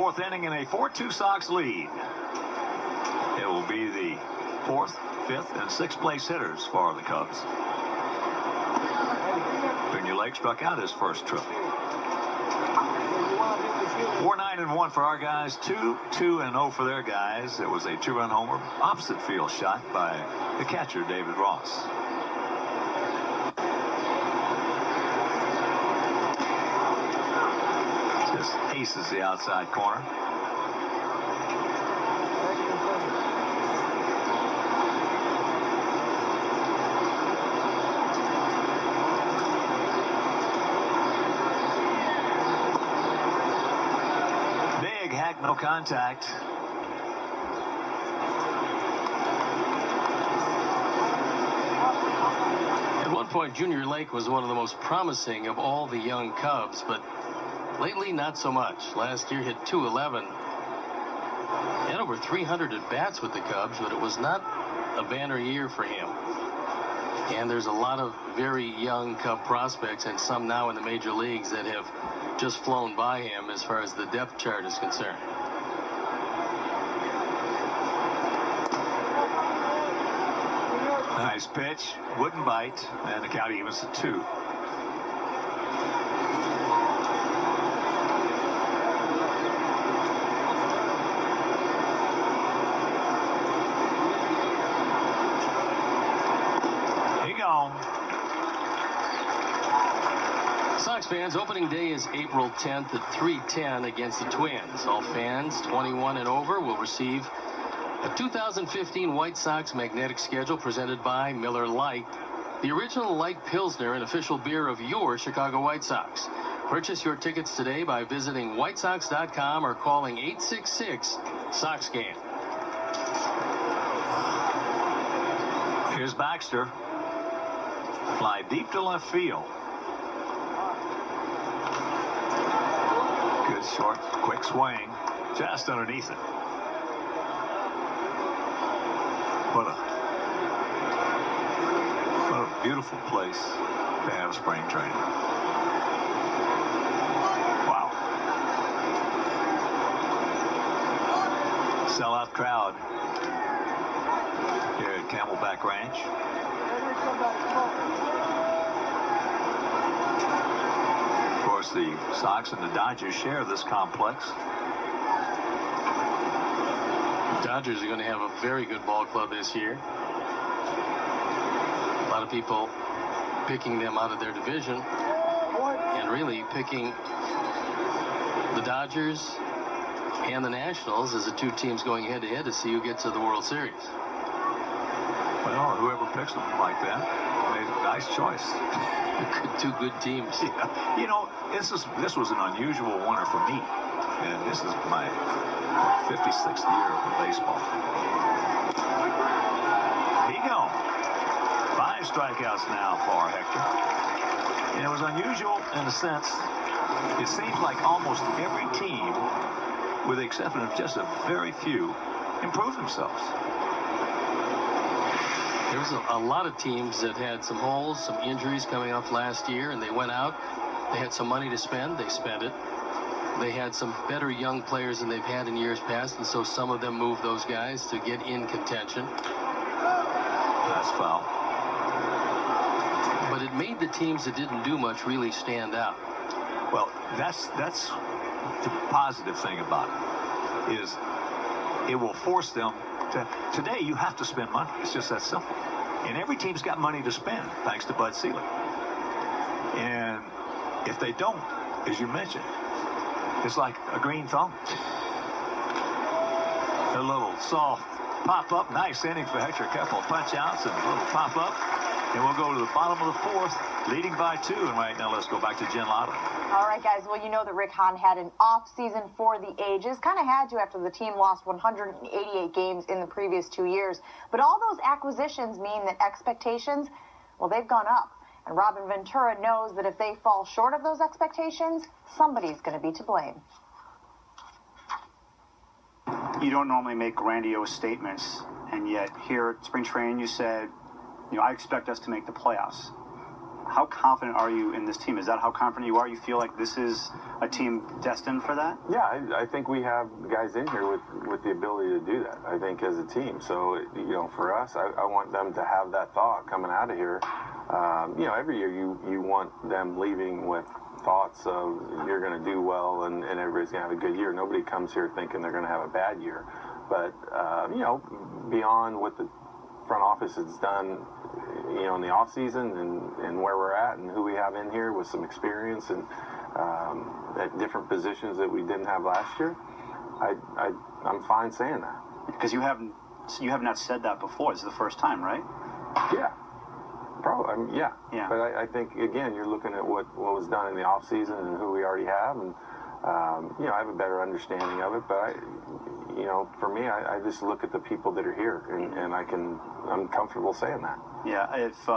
fourth inning in a 4-2 Sox lead. It will be the fourth, fifth, and sixth place hitters for the Cubs. Junior Lake struck out his first trip. 4-9-1 for our guys, 2-2-0 for their guys. It was a 2-run homer, opposite field shot by the catcher, David Ross. Just aces the outside corner. No contact. At one point, Junior Lake was one of the most promising of all the young Cubs, but lately not so much. Last year hit .211. Had over 300 at-bats with the Cubs, but it was not a banner year for him. And there's a lot of very young Cub prospects, and some now in the major leagues, that have just flown by him as far as the depth chart is concerned. Nice pitch, wouldn't bite, and the count evens to 2. Sox fans, opening day is April 10th at 3:10 against the Twins. All fans 21 and over will receive a 2015 White Sox magnetic schedule presented by Miller Lite, the original light Pilsner and official beer of your Chicago White Sox. Purchase your tickets today by visiting whitesox.com or calling 866-SOX-GAME. Here's Baxter. Fly deep to left field. Good short, quick swing, just underneath it. What a beautiful place to have spring training. Wow. Sellout crowd here at Camelback Ranch. Of course, the Sox and the Dodgers share this complex. The Dodgers are going to have a very good ball club this year. A lot of people picking them out of their division and really picking the Dodgers and the Nationals as the two teams going head-to-head to see who gets to the World Series. Well, whoever picks them like that made a nice choice. Two good teams. Yeah. You know, this was an unusual winter for me, and this is my 56th year in baseball. Here you go. 5 strikeouts now for Hector. And it was unusual in a sense. It seems like almost every team, with the exception of just a very few, improved themselves. There was a lot of teams that had some holes, some injuries coming off last year, and they went out. They had some money to spend. They spent it. They had some better young players than they've had in years past, and so some of them moved those guys to get in contention. That's foul. But it made the teams that didn't do much really stand out. Well, that's the positive thing about it, is it will force them to. Today, you have to spend money. It's just that simple. And every team's got money to spend, thanks to Bud Selig. And if they don't, as you mentioned, it's like a green thumb. A little soft pop-up. Nice inning for Hector. A couple of punch-outs and a little pop-up. And we'll go to the bottom of the fourth, leading by 2. And right now, let's go back to Jen Lotto. All right, guys. Well, you know that Rick Hahn had an off season for the ages. Kind of had to after the team lost 188 games in the previous 2 years. But all those acquisitions mean that expectations, well, they've gone up. And Robin Ventura knows that if they fall short of those expectations, somebody's going to be to blame. You don't normally make grandiose statements, and yet here at spring training you said, I expect us to make the playoffs. how confident are you in this team? Is that how confident you are? You feel like this is a team destined for that? Yeah, I think we have guys in here with the ability to do that, I think, as a team. So, for us, I want them to have that thought coming out of here. Every year you want them leaving with thoughts of you're going to do well and everybody's going to have a good year. Nobody comes here thinking they're going to have a bad year. But, beyond what the front office has done, in the off season and where we're at and who we have in here with some experience and at different positions that we didn't have last year, I'm fine saying that. Because you have not said that before. This is the first time, right? Yeah. Probably, yeah. Yeah. But I think, again, you're looking at what was done in the off season and who we already have, and I have a better understanding of it. But for me, I just look at the people that are here, and I'm comfortable saying that. Yeah. If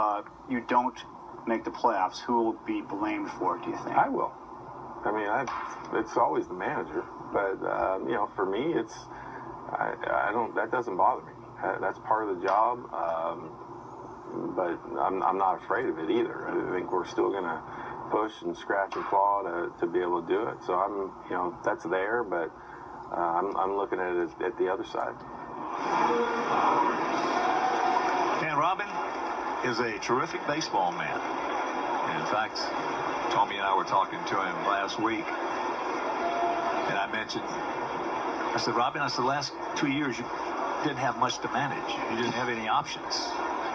you don't make the playoffs, who will be blamed for it, do you think? I will. I mean, it's always the manager, but for me, that doesn't bother me. That's part of the job. But I'm not afraid of it either. I think we're still going to push and scratch and claw to be able to do it. So that's there, but I'm looking at it at the other side. Dan Robin is a terrific baseball man. And in fact, Tommy and I were talking to him last week, and I said, Robin, last 2 years you didn't have much to manage. You didn't have any options.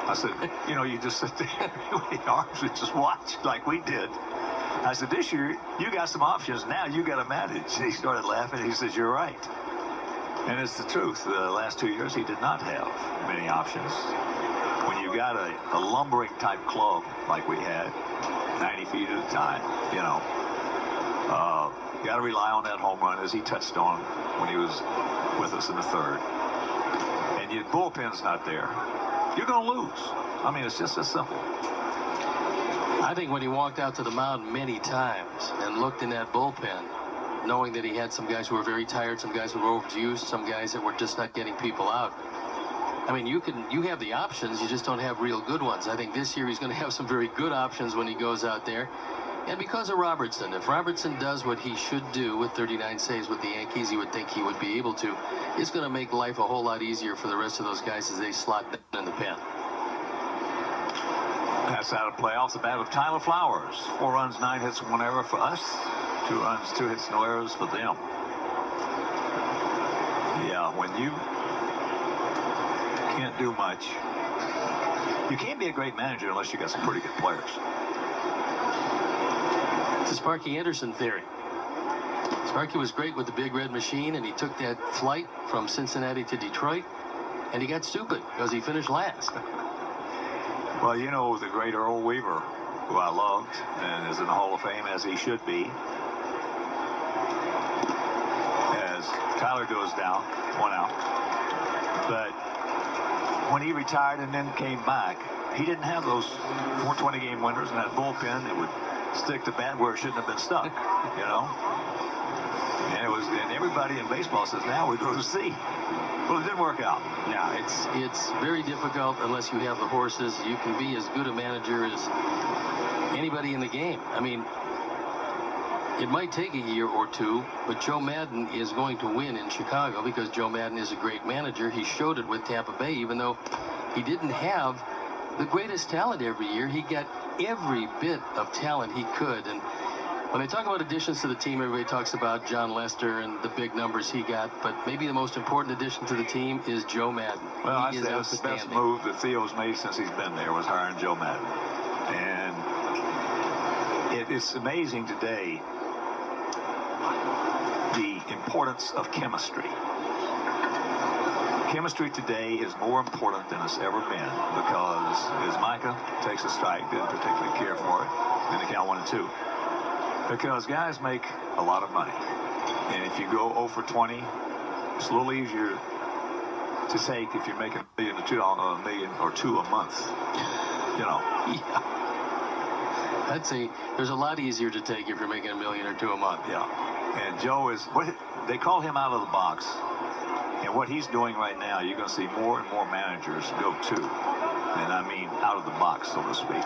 I said, you just sit there with the arms and just watch like we did. I said, this year, you got some options. Now you got to manage. And he started laughing. He says, you're right. And it's the truth. The last 2 years, he did not have many options. When you got a lumbering type club like we had, 90 feet at a time, you got to rely on that home run, as he touched on when he was with us in the third. And your bullpen's not there. You're going to lose. I mean, it's just as simple. I think when he walked out to the mound many times and looked in that bullpen, knowing that he had some guys who were very tired, some guys who were overused, some guys that were just not getting people out. I mean, you have the options, you just don't have real good ones. I think this year he's going to have some very good options when he goes out there. And because of Robertson, if Robertson does what he should do with 39 saves with the Yankees, you would think he would be able to. It's going to make life a whole lot easier for the rest of those guys as they slot down in the pen. That's out of play off the bat of Tyler Flowers. 4 runs, 9 hits, 1 error for us. 2 runs, 2 hits, no errors for them. Yeah, when you can't do much, you can't be a great manager unless you got some pretty good players. It's a Sparky Anderson theory. Sparky was great with the Big Red Machine, and he took that flight from Cincinnati to Detroit, and he got stupid because he finished last. Well, the great Earl Weaver, who I loved and is in the Hall of Fame, as he should be, as Tyler goes down, 1 out. But when he retired and then came back, he didn't have those 420 game winners and that bullpen that would stick the bat where it shouldn't have been stuck, And everybody in baseball says, now we go to see. Well, it didn't work out. No, it's very difficult unless you have the horses. You can be as good a manager as anybody in the game. I mean, it might take a year or two, but Joe Maddon is going to win in Chicago because Joe Maddon is a great manager. He showed it with Tampa Bay, even though he didn't have the greatest talent every year. He got every bit of talent he could. And when they talk about additions to the team, everybody talks about John Lester and the big numbers he got, but maybe the most important addition to the team is Joe Maddon. Well, I say that's the best move that Theo's made since he's been there, was hiring Joe Maddon. And it's amazing today the importance of chemistry. Chemistry today is more important than it's ever been because as Micah takes a strike, didn't particularly care for it, and the count 1-2. Because guys make a lot of money. And if you go 0 for 20, it's a little easier to take if you're making $1 million or $2 million a month. Yeah. I'd say there's a lot easier to take if you're making $1 million or $2 million a month. Yeah. And Joe is, they call him out of the box. And what he's doing right now, you're going to see more and more managers go to. And I mean out of the box, so to speak.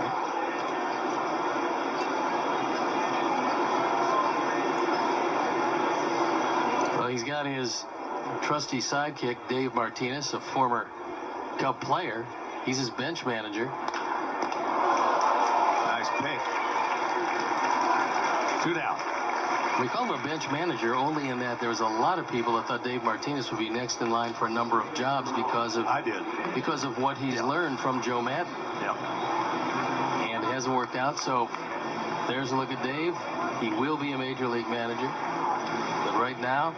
he's got his trusty sidekick, Dave Martinez, a former Cub player. He's his bench manager. Nice pick. 2 down. We call him a bench manager only in that there's a lot of people that thought Dave Martinez would be next in line for a number of jobs because of what he's learned from Joe Madden. Yep. And it hasn't worked out, so there's a look at Dave. He will be a major league manager. But right now,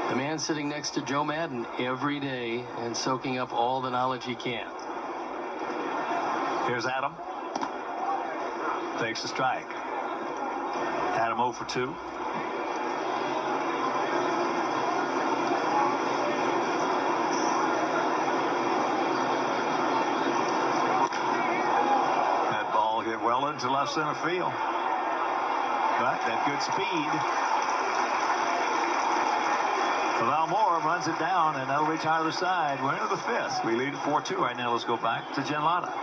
the man sitting next to Joe Madden every day and soaking up all the knowledge he can. Here's Adam. Takes a strike. Adam 0 for 2. That ball hit well into left center field. But that good speed. Valmore runs it down, and that'll retire the side. We're into the 5th. We lead at 4-2 right now. Let's go back to Jen Lada.